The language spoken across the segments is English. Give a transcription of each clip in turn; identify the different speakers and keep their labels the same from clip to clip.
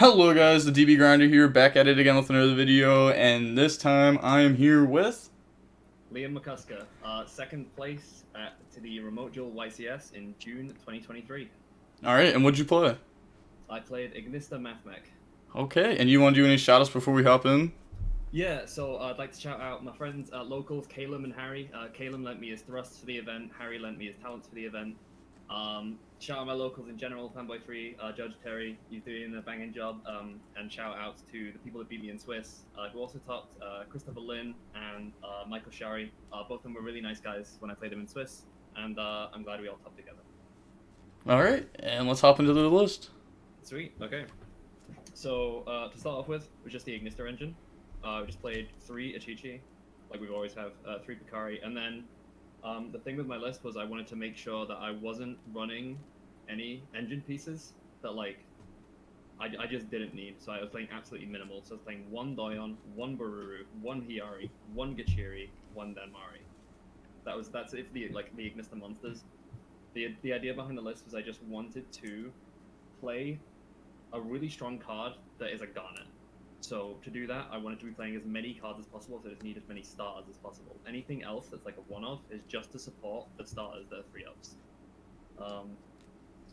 Speaker 1: Hello guys, the DB Grinder here, back at it again with another video, and this time I am here with...
Speaker 2: Liam McCusker, second place to the Remote Duel YCS in June 2023.
Speaker 1: Alright, and what'd you play?
Speaker 2: I played Ignista Mathmech.
Speaker 1: Okay, and you want to do any shoutouts before we hop in?
Speaker 2: Yeah, so I'd like to shout out my friends locals, Caleb and Harry. Caleb lent me his thrusts for the event, Harry lent me his talents for the event. Shout out my locals in general, Fanboy3, Judge Terry, he's doing a banging job, and shout out to the people that beat me in Swiss, who also topped Christopher Lynn and Michael Shari. Both of them were really nice guys when I played them in Swiss, and I'm glad we all topped together.
Speaker 1: Alright, and let's hop into the list.
Speaker 2: Sweet, okay. So, to start off with, was just the Ignista engine. We just played 3 Achichi, like we always have, 3 Picari, and then the thing with my list was I wanted to make sure that I wasn't running any engine pieces that, like, I just didn't need, so I was playing absolutely minimal. So I was playing 1 Doyon, 1 Baruru, 1 Hiyari, 1 Gachiri, 1 Danmari. That's it for the Ignista monsters. The idea behind the list was I just wanted to play a really strong card that is a Garnet. So to do that, I wanted to be playing as many cards as possible, so I just need as many starters as possible. Anything else that's like a one-off is just to support the starters that are 3-ups.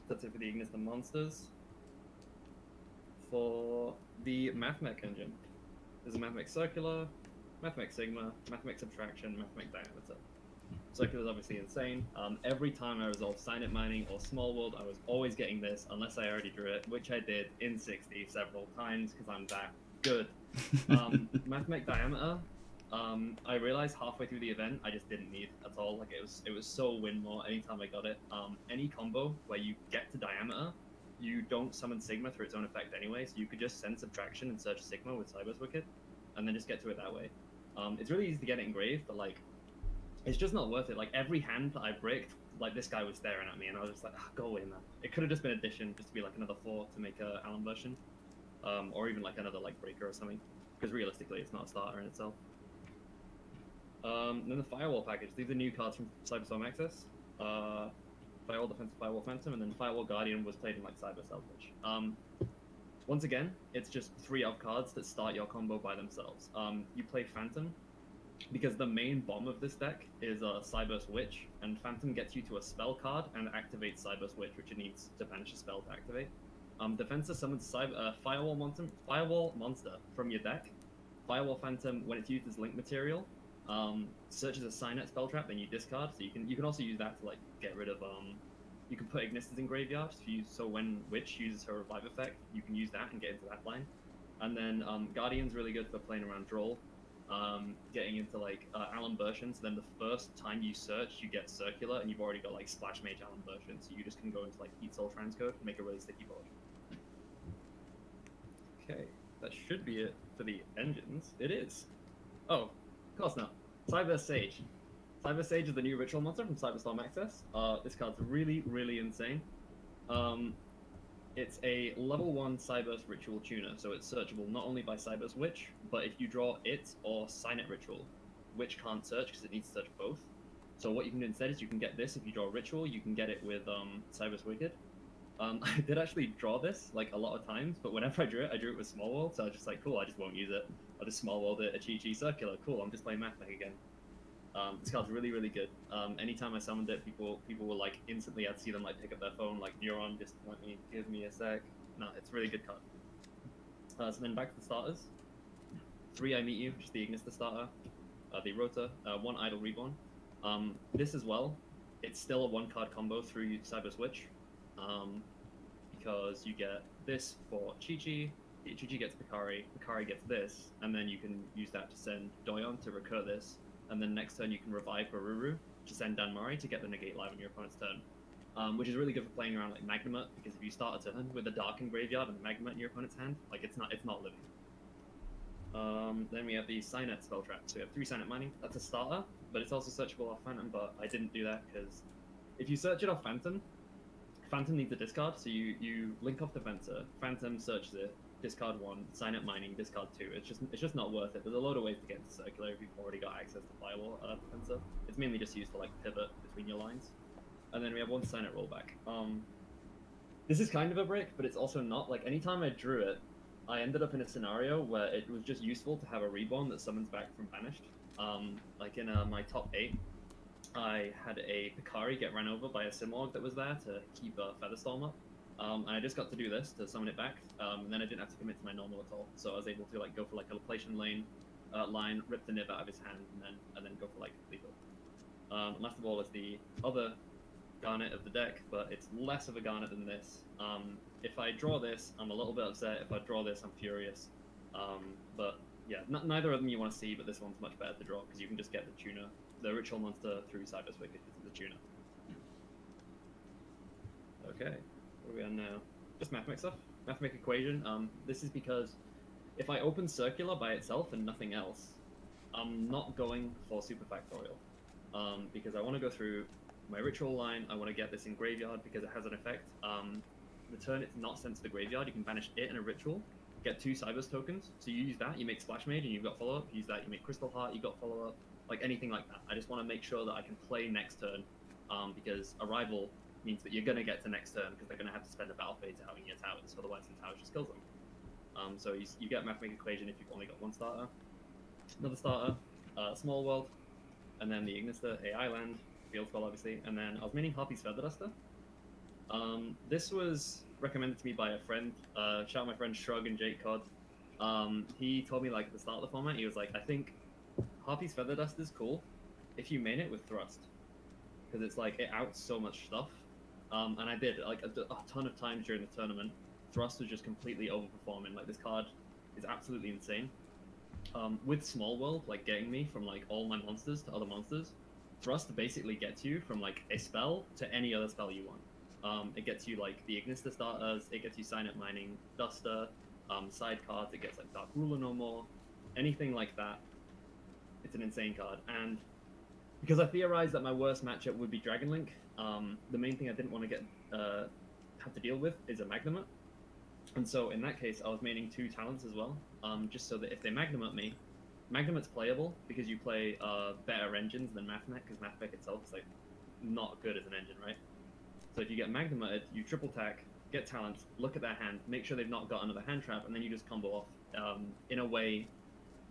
Speaker 2: That's it for the Ignista monsters. For the Mathmech engine, there's a Mathmech Circular, Mathmech Sigma, Mathmech Subtraction, Mathmech Diameter. Circular is obviously insane. Every time I resolved Sign It Mining or Small World, I was always getting this, unless I already drew it, which I did in 60 several times, because I'm that good. Mathmech Diameter, I realized halfway through the event I just didn't need at all. Like it was so win more anytime I got it. Any combo where you get to Diameter, you don't summon Sigma through its own effect anyway, so you could just send Subtraction and search Sigma with Cyber's Wicked, and then just get to it that way. It's really easy to get it engraved, but like, it's just not worth it. Like every hand that I bricked, like this guy was staring at me, and I was just like, go away, man. It could have just been addition, just to be like another 4 to make a Allen version. Or even like another like breaker or something, because realistically it's not a starter in itself. Then the Firewall package. These are new cards from Cyberstorm Access. Firewall Defense, Firewall Phantom, and then Firewall Guardian was played in like Cyber Salvage. Once again, it's just 3 of cards that start your combo by themselves. You play Phantom, because the main bomb of this deck is Cyber's Witch, and Phantom gets you to a spell card and activates Cyber's Witch, which it needs to banish a spell to activate. Defensa summons Firewall Monster from your deck. Firewall Phantom, when it's used as link material, searches a Signet spell trap, then you discard. So you can also use that to like get rid of you can put Ignistas in graveyard. So when Witch uses her revive effect, you can use that and get into that line. And then Guardian's really good for playing around Droll, getting into like Allen version. So then the first time you search, you get Circular, and you've already got like Splash Mage Allen version. So you just can go into like Heat Soul Transcode and make a really sticky board. Okay, that should be it for the engines. It is. Oh, of course not. Cyber Sage. Cyber Sage is the new ritual monster from Cyberstorm Access. This card's really, really insane. It's a level 1 Cyber's Ritual Tuner, so it's searchable not only by Cyber's Witch, but if you draw it or Signet Ritual. Witch can't search because it needs to search both. So what you can do instead is you can get this if you draw Ritual, you can get it with Cyber's Wicked. I did actually draw this like a lot of times, but whenever I drew it with Small World, so I was just like, cool, I just won't use it. I'll just Small World it, a Chi-Chi Circular, cool, I'm just playing Mathmech again. This card's really, really good. Anytime I summoned it, people were like instantly, I'd see them like pick up their phone, like Neuron, just let me, give me a sec. No, it's a really good card. So then back to the starters. 3 I Meet You, which is the Ignista starter. The Rota, 1 Idle Reborn. This as well, it's still a 1-card combo through Cyber's Witch. Because you get this for Chi-Chi, Chi-Chi gets Picari, Picari gets this, and then you can use that to send Doyon to recur this, and then next turn you can revive Baruru to send Danmari to get the negate live on your opponent's turn. Which is really good for playing around like Magnamut, because if you start a turn with a Dark in graveyard and Magnamut in your opponent's hand, like it's not living. Then we have the Signet spell trap. So we have 3 Signet Mining. That's a starter, but it's also searchable off Phantom, but I didn't do that because if you search it off Phantom, Phantom needs a discard, so you link off Defensa, Phantom searches it, discard 1, Signet Mining, discard 2. It's just not worth it. There's a load of ways to get into Circular if you've already got access to Firewall Defensa. It's mainly just used to like pivot between your lines. And then we have 1 Signet Rollback. This is kind of a break, but it's also not. Like anytime I drew it, I ended up in a scenario where it was just useful to have a reborn that summons back from banished. Like in my top 8, I had a Picari get ran over by a Simorg that was there to keep a Featherstorm up. And I just got to do this to summon it back, and then I didn't have to commit to my normal at all. So I was able to like go for like a Laplacian line, rip the nib out of his hand, and then go for like lethal. Last of all is the other Garnet of the deck, but it's less of a Garnet than this. If I draw this, I'm a little bit upset. If I draw this, I'm furious. But yeah, neither of them you want to see, but this one's much better to draw because you can just get the tuner, the ritual monster through Cyber's Wicked because of the tuner. Okay, where are we on now? Just Mathmech stuff. Mathmech equation. This is because if I open circular by itself and nothing else, I'm not going for super factorial. Because I want to go through my ritual line. I want to get this in graveyard because it has an effect. The turn it's not sent to the graveyard, you can banish it and a ritual, get 2 Cybers tokens. So you use that, you make Splash Mage and you've got follow-up. Use that, you make Crystal Heart, you got follow-up. Like anything like that. I just want to make sure that I can play next turn, because Arrival means that you're going to get to next turn because they're going to have to spend a battle phase out in your towers, otherwise the towers just kills them. So you get Mathematical Equation if you've only got 1 starter. Another starter, Small World, and then the Ignister, AI Land, Field Spell obviously, and then I was meaning Harpy's Feather Duster. This was recommended to me by a friend. Shout out my friend Shrug and Jake Cod. He told me like at the start of the format, he was like, I think Harpy's Feather Dust is cool if you main it with Thrust, because it's like it outs so much stuff. And I did like a ton of times during the tournament. Thrust was just completely overperforming. Like this card is absolutely insane. With Small World like getting me from like all my monsters to other monsters, Thrust basically gets you from like a spell to any other spell you want. It gets you like the Ignister starters, it gets you Sign Up Mining, Duster, side cards, it gets like Dark Ruler no more, anything like that. It's an insane card. And because I theorized that my worst matchup would be Dragon Link, the main thing I didn't want to get have to deal with is a Magnamut. And so in that case, I was maining 2 talents as well, just so that if they Magnamut me, Magnamut's playable because you play better engines than Mathmech, because Mathmech itself is like not good as an engine, right? So if you get Magnamutted, you triple tack, get talents, look at their hand, make sure they've not got another hand trap, and then you just combo off in a way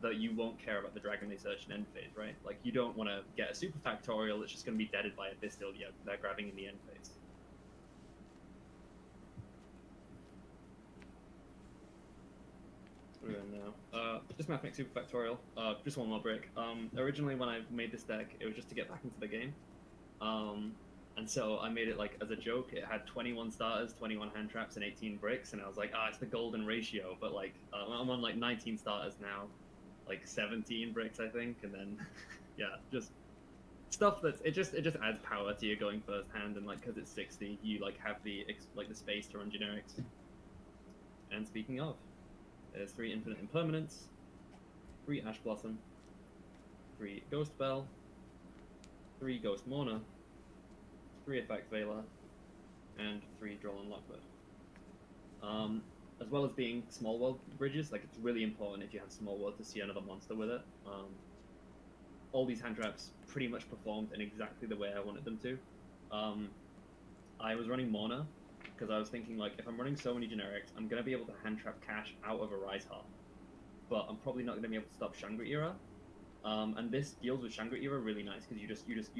Speaker 2: that you won't care about the Dragon they search in end phase, right? Like you don't want to get a super factorial that's just going to be deaded by a Distil, yeah, they're grabbing in the end phase. What are we on now? Just Mathmech Super Factorial. Just one more break. Originally, when I made this deck, it was just to get back into the game. And so I made it like as a joke. It had 21 starters, 21 hand traps, and 18 bricks. And I was like, it's the golden ratio. But like, I'm on like 19 starters now, like 17 bricks, I think. And then, yeah, just stuff that's it just adds power to your going first hand. And like, because it's 60, you like have the space to run generics. And speaking of, there's 3 Infinite Impermanents, 3 Ash Blossom, 3 Ghost Bell, 3 Ghost Mourner, 3 Effect Veiler, and 3 Droll and Lockbird. As well as being Small World bridges, like it's really important if you have Small World to see another monster with it. All these hand traps pretty much performed in exactly the way I wanted them to. I was running Mourner, because I was thinking, like, if I'm running so many generics, I'm going to be able to hand trap Cash out of a Rise Heart. But I'm probably not going to be able to stop Shangri Era. And this deals with Shangri Era really nice, because you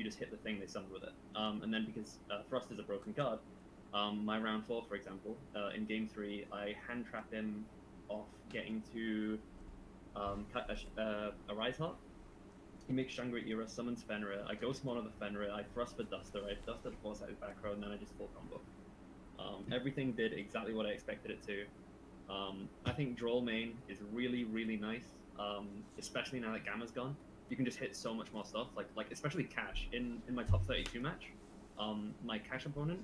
Speaker 2: just hit the thing they summoned with it. And then because Thrust is a broken card, my round 4, for example, in game 3, I hand trap him off getting to a Rise Heart. He makes Shangri Era, summons Fenrir, I Ghost Mourner the Fenrir, I Thrust for Duster, I Duster the Force out his back row, and then I just full combo. Everything did exactly what I expected it to. I think Droll main is really, really nice, especially now that Gamma's gone. You can just hit so much more stuff, like especially Cash. In my top 32 match, my Cash opponent,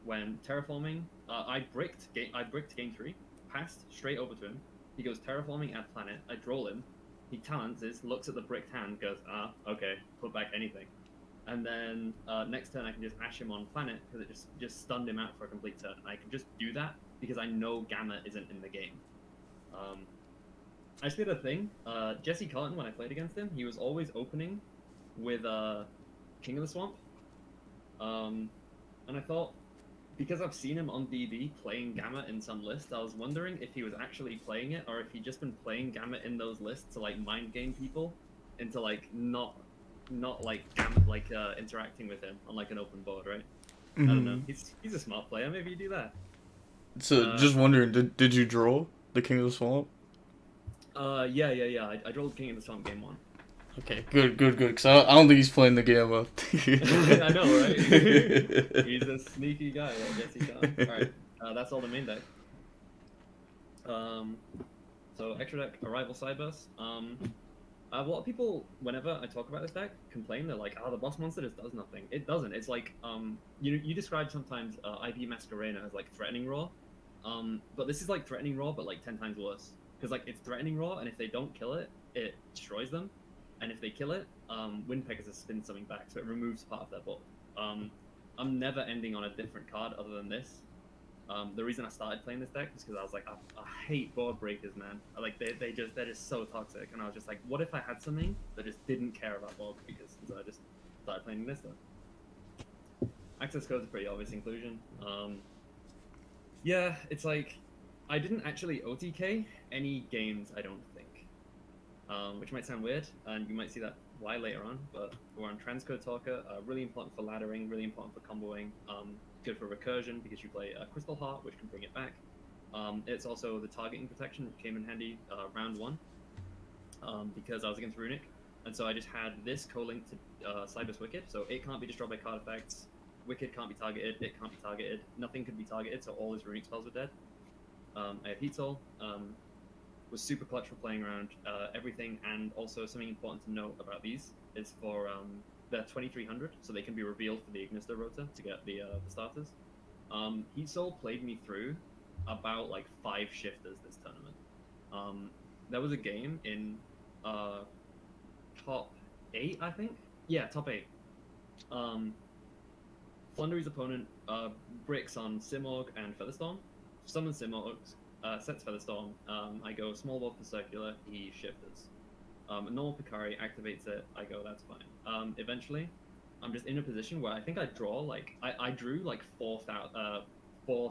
Speaker 2: when terraforming, I bricked game 3, passed straight over to him. He goes terraforming at planet, I Droll him, he talents is, looks at the bricked hand, goes, okay, put back anything. And then next turn I can just Ash him on planet because it just stunned him out for a complete turn. I can just do that because I know Gamma isn't in the game. I just did a thing. Jesse Carlton, when I played against him, he was always opening with King of the Swamp. And I thought, because I've seen him on BB playing Gamma in some lists, I was wondering if he was actually playing it or if he'd just been playing Gamma in those lists to like mind game people into like not like Gamma like interacting with him on like an open board, right? I don't know.
Speaker 1: Hmm.
Speaker 2: He's a smart player. Maybe you do that.
Speaker 1: So
Speaker 2: Uh,
Speaker 1: just wondering, did you draw the King of the Swamp?
Speaker 2: yeah. I rolled King in the Swamp game one.
Speaker 1: Okay, good. Because I don't think he's playing the game well.
Speaker 2: I know, right? He's a sneaky guy. I guess he can. All right, that's all the main deck. Um, so extra deck, Arrival Cyberse. A lot of people, whenever I talk about this deck, complain. They're like, "Oh, the boss monster just does nothing." It doesn't. It's like, you describe sometimes IB Masquerena as like threatening raw, but this is like threatening raw, but like 10 times worse. Because like it's threatening raw, and if they don't kill it, it destroys them, and if they kill it, Wind Pegasus spins something back, so it removes part of their board. I'm never ending on a different card other than this. The reason I started playing this deck is because I was like, I hate board breakers, man. Like they're just so toxic, and I was just like, what if I had something that just didn't care about board breakers? And so I just started playing this stuff. Access code's a pretty obvious inclusion. Yeah, it's like I didn't actually OTK any games, I don't think, which might sound weird, and you might see that why later on. But we're on Transcode Talker, really important for laddering, really important for comboing. Good for recursion because you play Crystal Heart, which can bring it back. It's also the targeting protection, which came in handy round one because I was against Runic, and so I just had this co-linked to Cyber's Wicked, so it can't be destroyed by card effects. Wicked can't be targeted, it can't be targeted, nothing could be targeted, so all his Runic spells were dead. I have Heat Soul, was super clutch for playing around everything, and also something important to note about these is for they're 2300, so they can be revealed for the Ignister Rota to get the starters. Heat Soul played me through about like 5 shifters this tournament. There was a game in top 8, I think. Yeah, top 8. Flundery's opponent bricks on Simorg and Featherstorm. Summons Simorg, sets Featherstorm. I go small ball for circular, he shifters. Normal Picari activates it, I go, that's fine. Eventually, I'm just in a position where I think I draw, like, I drew like 4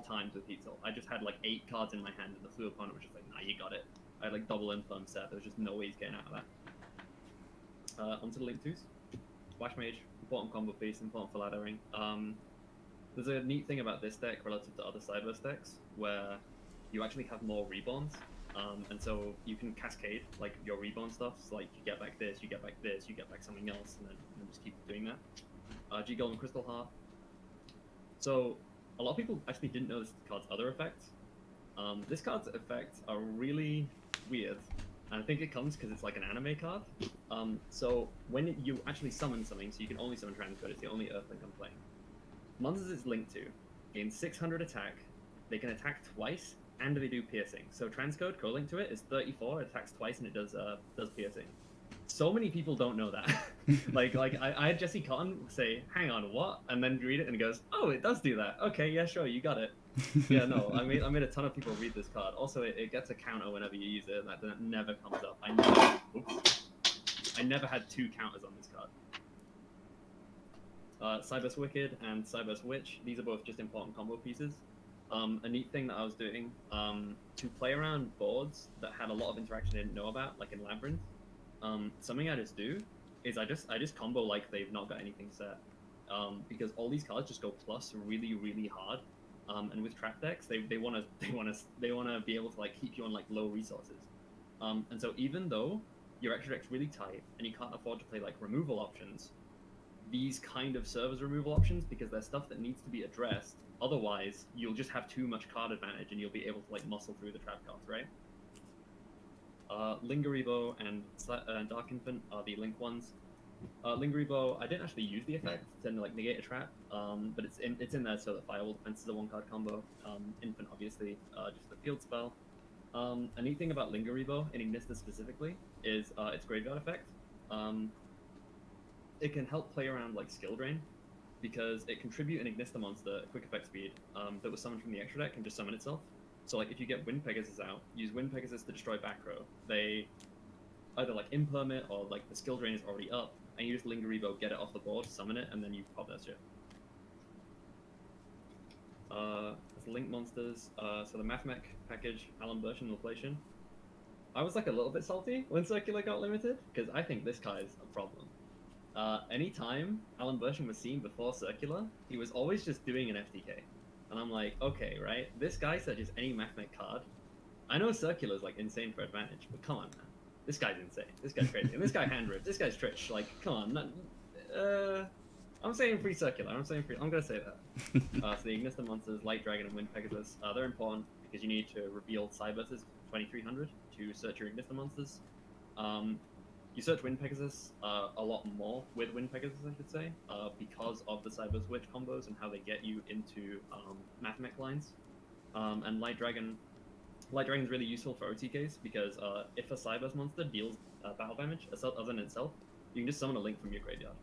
Speaker 2: times with Heat Soul. I just had like 8 cards in my hand, and the Flu opponent was just like, nah, you got it. I had like double infirm set, there was just no way he's getting out of that. Onto the Link 2s. Flash Mage, important combo piece, important for laddering. There's a neat thing about this deck relative to other Cyberse decks, where you actually have more reborns, and so you can cascade like your reborn stuff. So, like you get back this, you get back this, you get back something else, and then just keep doing that. YuGiOh and Crystal Heart. So a lot of people actually didn't know this card's other effects. This card's effects are really weird, and I think it comes because it's like an anime card. So when you actually summon something, so you can only summon Transcode, it's the only Earthlink I'm playing. Monsters it's linked to gain 600 attack. They can attack twice, and they do piercing. So Transcode co-linked to it is 34. It attacks twice, and it does piercing. So many people don't know that. like I had Jesse Cotton say, "Hang on, what?" And then read it, and he goes, "Oh, it does do that. Okay, yeah, sure, you got it." Yeah, no, I made a ton of people read this card. Also, it gets a counter whenever you use it. That never comes up. I never had 2 counters on this card. Cyberse Wicked and Cyberse Witch, these are both just important combo pieces. A neat thing that I was doing to play around boards that had a lot of interaction I didn't know about, like in Labyrinth, something I just do is I just combo like they've not got anything set, because all these cards just go plus really hard, and with trap decks they want to be able to like keep you on like low resources, and so even though your extra deck's really tight and you can't afford to play like removal options, these kind of serve as removal options because they're stuff that needs to be addressed. Otherwise, you'll just have too much card advantage and you'll be able to like muscle through the trap cards, right? Lingeribo and Dark Infant are the link ones. Lingeribo, I didn't actually use the effect to like negate a trap, but it's in there so that Firewall Defense is a 1-card combo. Infant, obviously, just a field spell. A neat thing about Lingeribo, in Ignister specifically, is its graveyard effect. It can help play around like skill drain, because it can tribute an Ignister monster at quick effect speed that was summoned from the extra deck and just summon itself. So like if you get Wind Pegasus out, use Wind Pegasus to destroy back row. They either like imperm or like the skill drain is already up, and you just Lingeribo, get it off the board, summon it, and then you pop that shit. There's Link Monsters, so the Mathmech package, Alan Bursh and Inflation. I was like a little bit salty when Circular got limited, because I think this guy is a problem. Anytime Alan Bursham was seen before Circular, he was always just doing an FTK. And I'm like, okay, right? This guy said just any Mathmech card. I know Circular's like insane for advantage, but come on, man. This guy's insane. This guy's crazy. And this guy hand ripped. This guy's Trish. Like, come on. I'm saying free Circular. I'm gonna say that. So the Ignister monsters, Light Dragon and Wind Pegasus, they're important because you need to reveal Cyberses 2300 to search your Ignister monsters. You search Wind Pegasus a lot more with Wind Pegasus, I should say, because of the Cyber Switch combos and how they get you into Mathmech lines. And Light Dragon is really useful for OTKs because if a Cyberse monster deals battle damage other than itself, you can just summon a Link from your graveyard.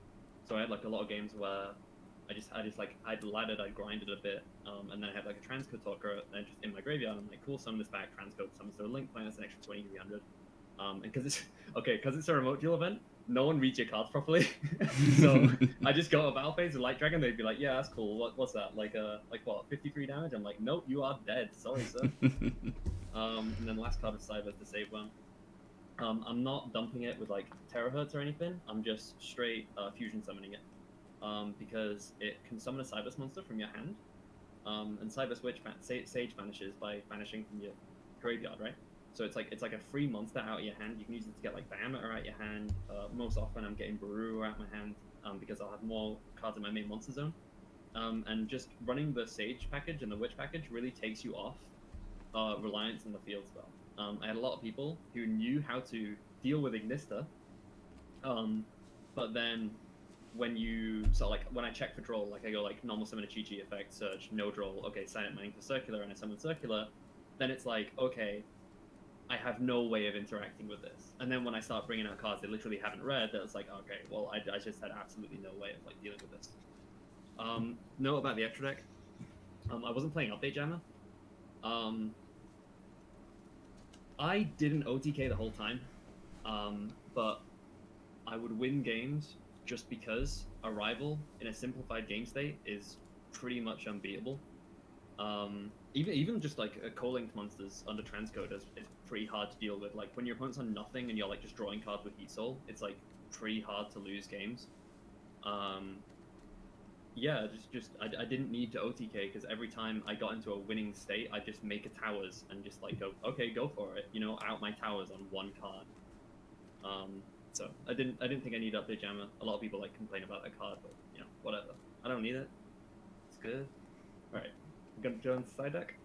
Speaker 2: So I had like a lot of games where I'd laddered, I'd grinded a bit, and then I had like a Transcode Talker just in my graveyard. I'm like, cool, summon this back, Transcode, summon so a Link, minus an extra 2300. And because it's a remote duel event, no one reads your cards properly. So I just go to battle phase with Light Dragon. They'd be like, "Yeah, that's cool. What's that? Like what? 53 damage?" I'm like, "Nope, you are dead. Sorry, sir." And then the last card of Cyber to save one. I'm not dumping it with like terahertz or anything. I'm just straight fusion summoning it, because it can summon a Cyberse monster from your hand, and Cyberse Witch Sage vanishes by vanishing from your graveyard, right? So it's like a free monster out of your hand. You can use it to get like Diameter out your hand. Most often I'm getting Baru out my hand because I'll have more cards in my main monster zone. And just running the Sage package and the Witch package really takes you off reliance on the field spell. I had a lot of people who knew how to deal with Ignister, but then when I check for draw, like I go like normal summon a Chi-Chi effect, search, no draw, okay, Silent Mining for Circular, and I summon Circular, then it's like, okay, I have no way of interacting with this. And then when I start bringing out cards they literally haven't read, that's like, okay, well, I just had absolutely no way of like dealing with this. Note about the extra deck. I wasn't playing Update Jammer. I didn't OTK the whole time, but I would win games just because Arrival in a simplified game state is pretty much unbeatable. Even just like co-linked monsters under transcode is pretty hard to deal with. Like when your opponent's on nothing and you're like just drawing cards with Heat Soul, it's like pretty hard to lose games. Yeah, I didn't need to OTK because every time I got into a winning state, I just make a towers and just like go, okay, go for it, you know, out my towers on one card. So I didn't think I needed Update Jammer. A lot of people like complain about that card, but you know, whatever. I don't need it. It's good. All right. I'm gonna go into side deck.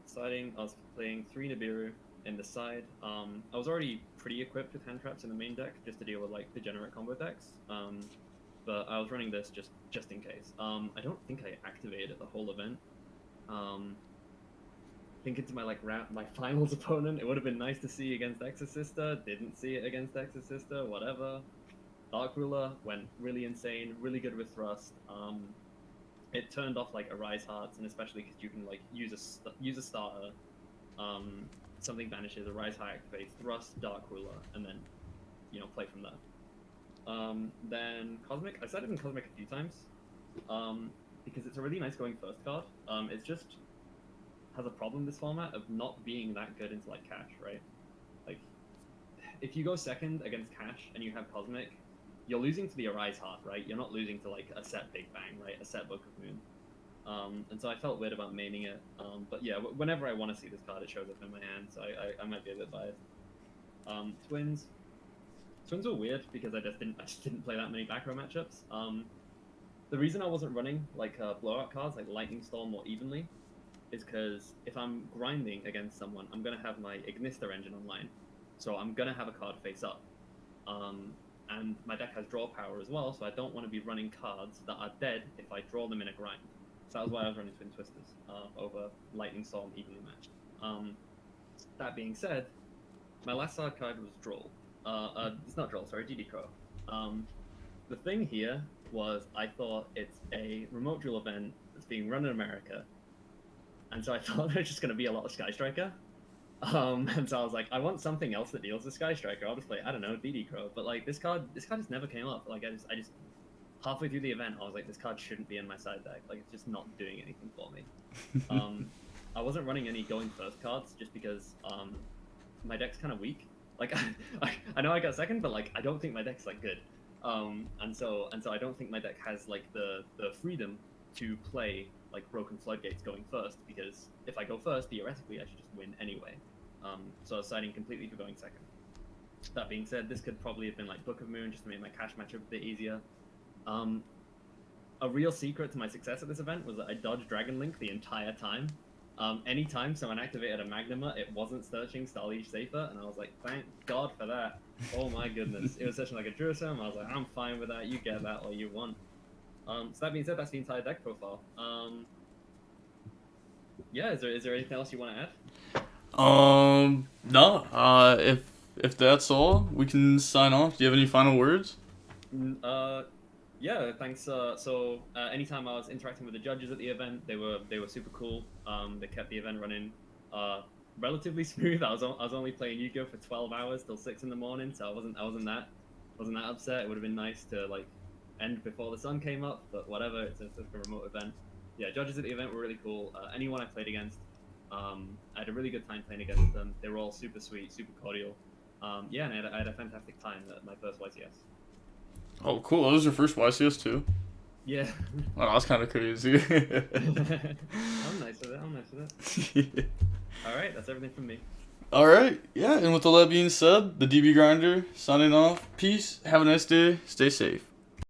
Speaker 2: Siding, I was playing 3 Nibiru in the side. I was already pretty equipped with hand traps in the main deck just to deal with like degenerate combo decks. But I was running this just in case. I don't think I activated the whole event. Thinking to my finals opponent, it would have been nice to see against Exorcista. Didn't see it against Exorcista. Whatever. Dark Ruler went really insane, really good with Thrust. It turned off like Arise Hearts, and especially because you can like use a starter, something vanishes, Arise Heart activates, Thrust, Dark Ruler, and then play from there. Then Cosmic, I started in Cosmic a few times, because it's a really nice going first card. It's just has a problem this format of not being that good into like Cash, right? Like if you go second against Cash and you have Cosmic, you're losing to the Arise Heart, right? You're not losing to like a set Big Bang, right? A set Book of Moon. And so I felt weird about maining it. But yeah, whenever I want to see this card, it shows up in my hand, so I might be a bit biased. Twins. Twins were weird because I just didn't play that many back row matchups. The reason I wasn't running like blowout cards like Lightning Storm more evenly is because if I'm grinding against someone, I'm gonna have my Ignister engine online, so I'm gonna have a card face up. And my deck has draw power as well, so I don't want to be running cards that are dead if I draw them in a grind. So that was why I was running Twin Twisters over Lightning Storm evenly matched. That being said, my last side card was Droll. It's not Droll, sorry, GD Crow. The thing here was I thought it's a remote duel event that's being run in America, and so I thought there's just going to be a lot of Sky Striker. And so I was like, I want something else that deals with Sky Striker. I'll just play, I don't know, DD Crow. But like this card just never came up. Like I just halfway through the event, I was like, this card shouldn't be in my side deck. Like, it's just not doing anything for me. I wasn't running any going first cards just because my deck's kind of weak. Like, I know I got second, but like, I don't think my deck's like good. And so I don't think my deck has like the freedom to play like Broken Floodgates going first, because if I go first, theoretically I should just win anyway. So I was siding completely for going second. That being said, this could probably have been like Book of Moon just to make my cash matchup a bit easier. A real secret to my success at this event was that I dodged Dragon Link the entire time. Anytime someone activated a Magnema, it wasn't searching Starliege Safer, and I was like, thank God for that. Oh my goodness. It was searching like a Druism, I was like, I'm fine with that, you get that all you want. So that being said, that's the entire deck profile. Yeah, is there anything else you want to add?
Speaker 1: No. If that's all, we can sign off. Do you have any final words?
Speaker 2: Yeah, thanks. Anytime I was interacting with the judges at the event, they were super cool. They kept the event running relatively smooth. I was only playing YuGiOh for 12 hours till 6 in the morning, so I wasn't that upset. It would have been nice to like end before the sun came up, but whatever. It's a remote event. Yeah, judges at the event were really cool. Anyone I played against, I had a really good time playing against them. They were all super sweet, super cordial. Yeah, and I had a fantastic time at my first YCS.
Speaker 1: Oh, cool. That was your first YCS too?
Speaker 2: Yeah.
Speaker 1: Oh, that's kind of crazy.
Speaker 2: I'm nice with it.
Speaker 1: Yeah.
Speaker 2: Alright, that's everything from me.
Speaker 1: Alright, yeah, and with all that being said, the DB Grinder signing off. Peace, have a nice day, stay safe.